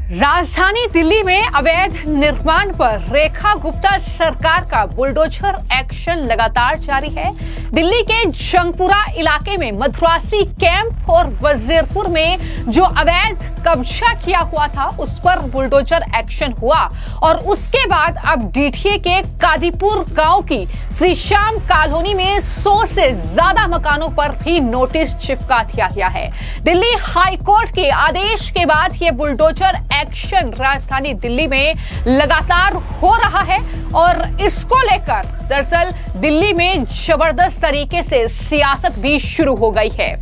राजधानी दिल्ली में अवैध निर्माण पर रेखा गुप्ता सरकार का बुलडोजर एक्शन लगातार जारी है। दिल्ली के जंगपुरा इलाके में मधुरासी कैंप और वजीरपुर में जो अवैध कब्जा किया हुआ था उस पर बुलडोजर एक्शन हुआ और उसके बाद अब डीटीए के कादीपुर गांव की श्री श्याम कॉलोनी में 100 से ज्यादा मकानों पर भी नोटिस चिपका दिया गया है। दिल्ली हाई कोर्ट के आदेश के बाद यह बुलडोजर एक्शन राजधानी दिल्ली में लगातार हो रहा है और इसको लेकर दरअसल दिल्ली में जबरदस्त तरीके से सियासत भी शुरू हो गई है।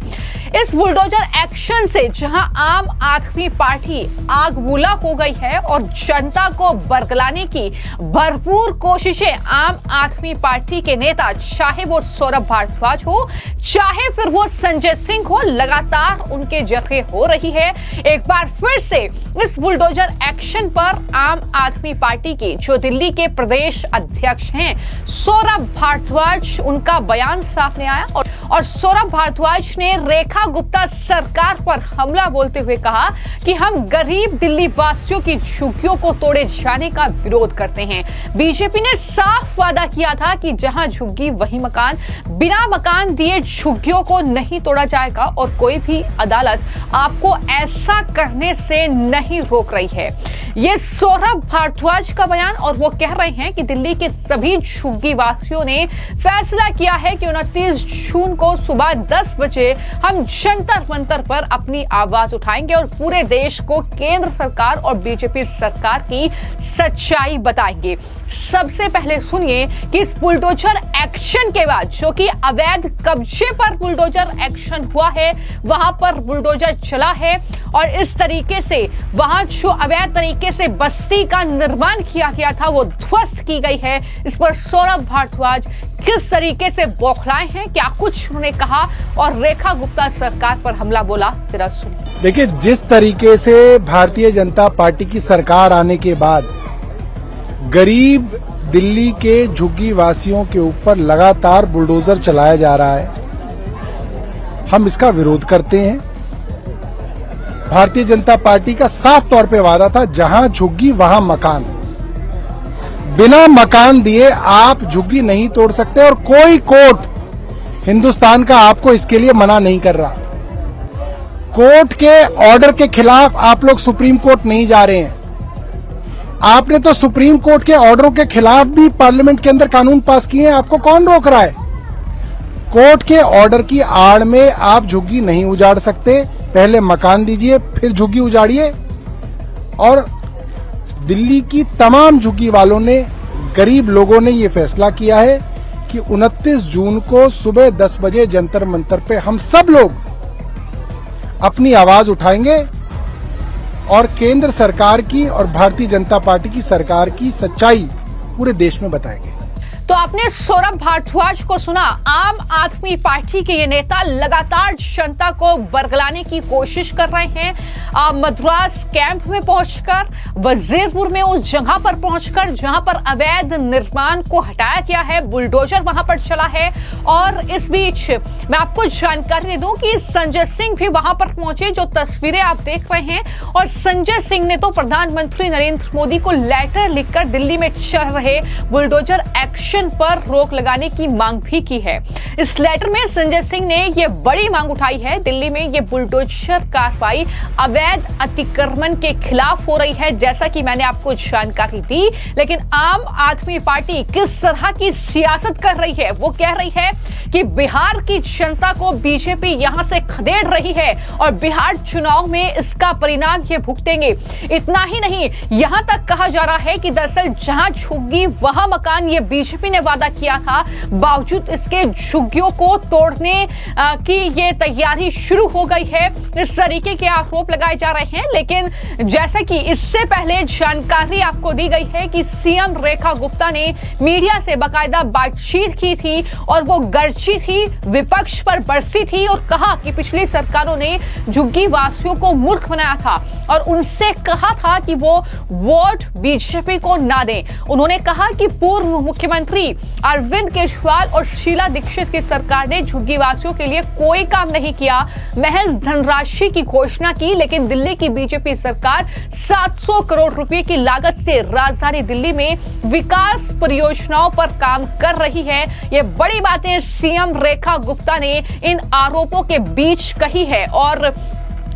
इस बुलडोजर एक्शन से जहां आम आदमी पार्टी आगबूला हो गई है और जनता को बरगलाने की भरपूर कोशिशें आम आदमी पार्टी के नेता चाहे वो सौरभ भारद्वाज हो चाहे फिर वो संजय सिंह हो लगातार उनके जरिए हो रही है। एक बार फिर से इस बुलडोजर एक्शन पर आम आदमी पार्टी की जो दिल्ली के प्रदेश अध्यक्ष हैं सौरभ भारद्वाज उनका बयान सामने आया और सौरभ भारद्वाज ने रेखा गुप्ता सरकार पर हमला बोलते हुए कहा कि हम गरीब दिल्ली वासियों की झुग्गियों को तोड़े जाने का विरोध करते हैं। बीजेपी ने साफ वादा किया था कि जहां झुग्गी वहीं मकान, बिना मकान दिए झुग्गियों को नहीं तोड़ा जाएगा और कोई भी अदालत आपको ऐसा करने से नहीं रोक रही है। ये सौरभ भारद्वाज का बयान और वो कह रहे हैं कि दिल्ली के सभी झुग्गी वासियों ने फैसला किया है कि 29 जून को सुबह 10 बजे हम जंतर मंतर पर अपनी आवाज उठाएंगे और पूरे देश को केंद्र सरकार और बीजेपी सरकार की सच्चाई बताएंगे। सबसे पहले सुनिए कि इस बुलडोजर एक्शन के बाद जो कि अवैध कब्जे पर बुलडोजर एक्शन हुआ है वहां पर बुलडोजर चला है और इस तरीके से वहां जो अवैध तरीके से बस्ती का निर्माण किया गया था वो ध्वस्त की गई है। इस पर सौरभ भारद्वाज किस तरीके से बौखलाए हैं, क्या कुछ उन्होंने कहा और रेखा गुप्ता सरकार पर हमला बोला, जरा सुनिए। देखिए, जिस तरीके से भारतीय जनता पार्टी की सरकार आने के बाद गरीब दिल्ली के झुग्गी वासियों के ऊपर लगातार बुलडोजर चलाया जा रहा है, हम इसका विरोध करते हैं। भारतीय जनता पार्टी का साफ तौर पे वादा था जहां झुग्गी वहां मकान, बिना मकान दिए आप झुग्गी नहीं तोड़ सकते और कोई कोर्ट हिंदुस्तान का आपको इसके लिए मना नहीं कर रहा। कोर्ट के ऑर्डर के खिलाफ आप लोग सुप्रीम कोर्ट नहीं जा रहे हैं। आपने तो सुप्रीम कोर्ट के ऑर्डरों के खिलाफ भी पार्लियामेंट के अंदर कानून पास किए हैं, आपको कौन रोक रहा है? कोर्ट के ऑर्डर की आड़ में आप झुग्गी नहीं उजाड़ सकते, पहले मकान दीजिए फिर झुग्गी उजाड़िए। और दिल्ली की तमाम झुग्गी वालों ने, गरीब लोगों ने ये फैसला किया है कि 29 जून को सुबह 10 बजे जंतर मंतर पे हम सब लोग अपनी आवाज उठाएंगे और केंद्र सरकार की और भारतीय जनता पार्टी की सरकार की सच्चाई पूरे देश में बताएंगे। तो आपने सौरभ भारद्वाज को सुना। आम आदमी पार्टी के ये नेता लगातार जनता को बरगलाने की कोशिश कर रहे हैं। मद्रास कैंप में पहुंचकर, वजीरपुर में उस जगह पर पहुंचकर जहां पर अवैध निर्माण को हटाया गया है, बुलडोजर वहां पर चला है। और इस बीच मैं आपको जानकारी दे दूं कि संजय सिंह भी वहां पर पहुंचे, जो तस्वीरें आप देख रहे हैं। और संजय सिंह ने तो प्रधानमंत्री नरेंद्र मोदी को लेटर लिखकर दिल्ली में चल रहे बुलडोजर एक्शन पर रोक लगाने की मांग भी की है। इस लेटर में संजय सिंह ने यह बड़ी मांग उठाई है, दिल्ली में यह बुलडोजर कार्रवाई अवैध अतिक्रमण के खिलाफ हो रही है, जैसा कि मैंने आपको जानकारी दी। लेकिन आम आदमी पार्टी किस तरह की सियासत कर रही है, वो कह रही है कि बिहार की जनता को बीजेपी यहां से खदेड़ रही है और बिहार चुनाव में इसका परिणाम ये भुगतेंगे। इतना ही नहीं, यहां तक कहा जा रहा है कि दरअसल जहां झुग्गी वहां मकान, ये बीजेपी ने वादा किया था, बावजूद इसके झुग्गियों को तोड़ने की ये तैयारी शुरू हो गई है। इस तरीके के आरोप लगाए जा रहे हैं। लेकिन जैसा कि इससे पहले जानकारी आपको दी गई है कि सीएम रेखा गुप्ता ने मीडिया से बाकायदा बातचीत की थी और वो गरजी थी, विपक्ष पर बरसी थी और कहा कि पिछली सरकारों ने झुग्गी वासियों को मूर्ख बनाया था और उनसे कहा था कि वो वोट बीजेपी को ना दें। उन्होंने कहा कि पूर्व मुख्यमंत्री मुख्यमंत्री अरविंद केजरीवाल और शीला दीक्षित की सरकार ने झुग्गी वासियों के लिए कोई काम नहीं किया, महज धनराशि की घोषणा की। लेकिन दिल्ली की बीजेपी सरकार 700 करोड़ रुपए की लागत से राजधानी दिल्ली में विकास परियोजनाओं पर काम कर रही है। ये बड़ी बातें सीएम रेखा गुप्ता ने इन आरोपों के बीच कही है। और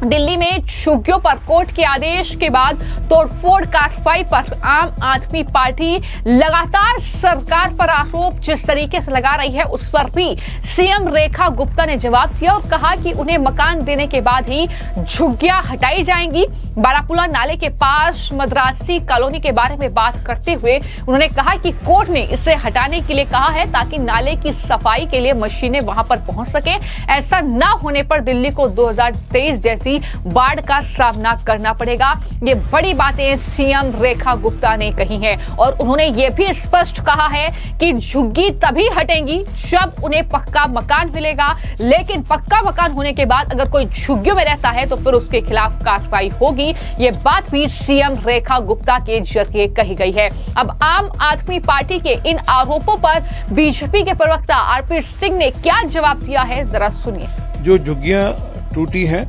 दिल्ली में झुग्गियों पर कोर्ट के आदेश के बाद तोड़फोड़ कार्रवाई पर आम आदमी पार्टी लगातार सरकार पर आरोप जिस तरीके से लगा रही है, उस पर भी सीएम रेखा गुप्ता ने जवाब दिया और कहा कि उन्हें मकान देने के बाद ही झुग्गियां हटाई जाएंगी। बारापुला नाले के पास मद्रासी कॉलोनी के बारे में बात करते हुए उन्होंने कहा कि कोर्ट ने इसे हटाने के लिए कहा है ताकि नाले की सफाई के लिए मशीनें वहां पर पहुंच सके। ऐसा न होने पर दिल्ली को 2023 जैसी बाढ़ का सामना करना पड़ेगा। ये बड़ी बातें सीएम रेखा गुप्ता ने कही हैं और उन्होंने ये भी स्पष्ट कहा है कि झुग्गी तभी हटेंगी जब उन्हें पक्का मकान मिलेगा। लेकिन पक्का मकान होने के बाद अगर कोई झुग्गियों में रहता है तो फिर उसके खिलाफ कार्रवाई होगी। ये बात भी सीएम रेखा गुप्ता के जरिए कही गई है। अब आम आदमी पार्टी के इन आरोपों पर बीजेपी के प्रवक्ता आरपी सिंह ने क्या जवाब दिया है, जरा सुनिए। जो झुग्गियां टूटी हैं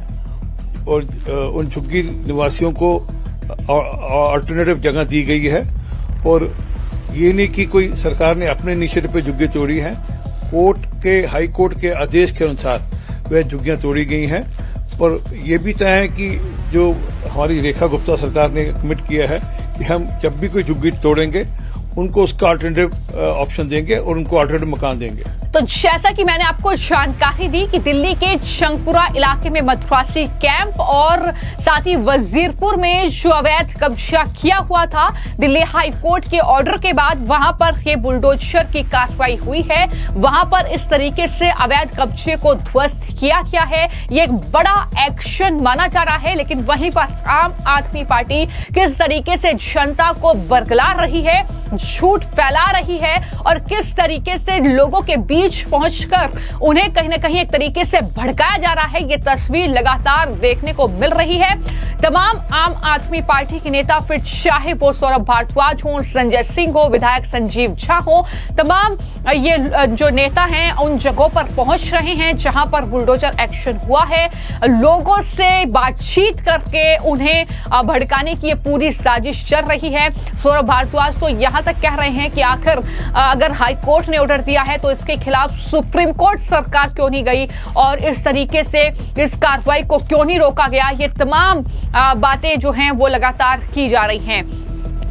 और उन झुग्गी निवासियों को अल्टरनेटिव जगह दी गई है और ये नहीं कि कोई सरकार ने अपने इनिशिएटिव पे झुग्गी तोड़ी है। हाई कोर्ट के आदेश के अनुसार वह झुग्गियां तोड़ी गई हैं और ये भी तय है कि जो हमारी रेखा गुप्ता सरकार ने कमिट किया है कि हम जब भी कोई झुग्गी तोड़ेंगे उनको उसका अल्टरनेटिव ऑप्शन देंगे और उनको अल्टरनेटिव मकान देंगे। तो जैसा कि मैंने आपको जानकारी दी कि दिल्ली के जंगपुरा इलाके में मद्रासी कैंप और साथ ही वजीरपुर में जो अवैध कब्जा किया हुआ था, दिल्ली हाई कोर्ट के ऑर्डर के बाद वहां पर ये बुलडोजर की कार्रवाई हुई है। वहां पर इस तरीके से अवैध कब्जे को ध्वस्त किया गया है। ये एक बड़ा एक्शन माना जा रहा है। लेकिन वहीं पर आम आदमी पार्टी किस तरीके से जनता को बरगला रही है, झूठ फैला रही है और किस तरीके से लोगों के बीच पहुंचकर उन्हें कहीं ना कहीं एक तरीके से भड़काया जा रहा है, ये तस्वीर लगातार देखने को मिल रही है। तमाम आम आदमी पार्टी के नेता, फिर चाहे वो सौरभ भारद्वाज हो, संजय सिंह हो, विधायक संजीव झा हो, तमाम ये जो नेता हैं उन जगहों पर पहुंच रहे हैं जहां पर बुलडोजर एक्शन हुआ है। लोगों से बातचीत करके उन्हें भड़काने की ये पूरी साजिश चल रही है। सौरभ भारद्वाज तो यहां तक कह रहे हैं कि आखिर अगर हाई कोर्ट ने ऑर्डर दिया है तो इसके खिलाफ सुप्रीम कोर्ट सरकार क्यों नहीं गई और इस तरीके से इस कार्रवाई को क्यों नहीं रोका गया। ये तमाम बातें जो हैं वो लगातार की जा रही हैं।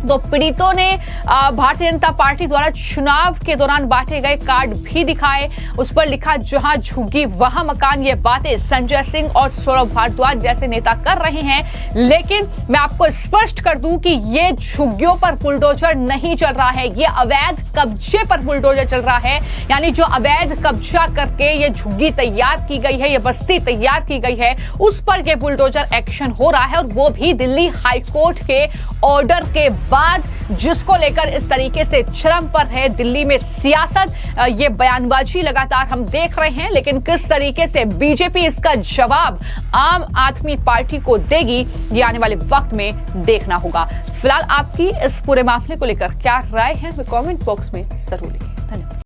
तो पीड़ितों ने भारतीय जनता पार्टी द्वारा चुनाव के दौरान बांटे गए कार्ड भी दिखाए, उस पर लिखा जहां झुग्गी वहां मकान। ये बातें संजय सिंह और सौरभ भारद्वाज जैसे नेता कर रहे हैं। लेकिन मैं आपको स्पष्ट कर दूं कि ये झुग्गियों पर बुलडोजर नहीं चल रहा है, ये अवैध कब्जे पर बुलडोजर चल रहा है। यानी जो अवैध कब्जा करके ये झुग्गी तैयार की गई है, ये बस्ती तैयार की गई है, उस पर ये बुलडोजर एक्शन हो रहा है और वो भी दिल्ली हाई कोर्ट के ऑर्डर के बाद, जिसको लेकर इस तरीके से चरम पर है दिल्ली में सियासत। ये बयानबाजी लगातार हम देख रहे हैं। लेकिन किस तरीके से बीजेपी इसका जवाब आम आदमी पार्टी को देगी, ये आने वाले वक्त में देखना होगा। फिलहाल आपकी इस पूरे मामले को लेकर क्या राय है, हमें कमेंट बॉक्स में जरूर लिखें। धन्यवाद।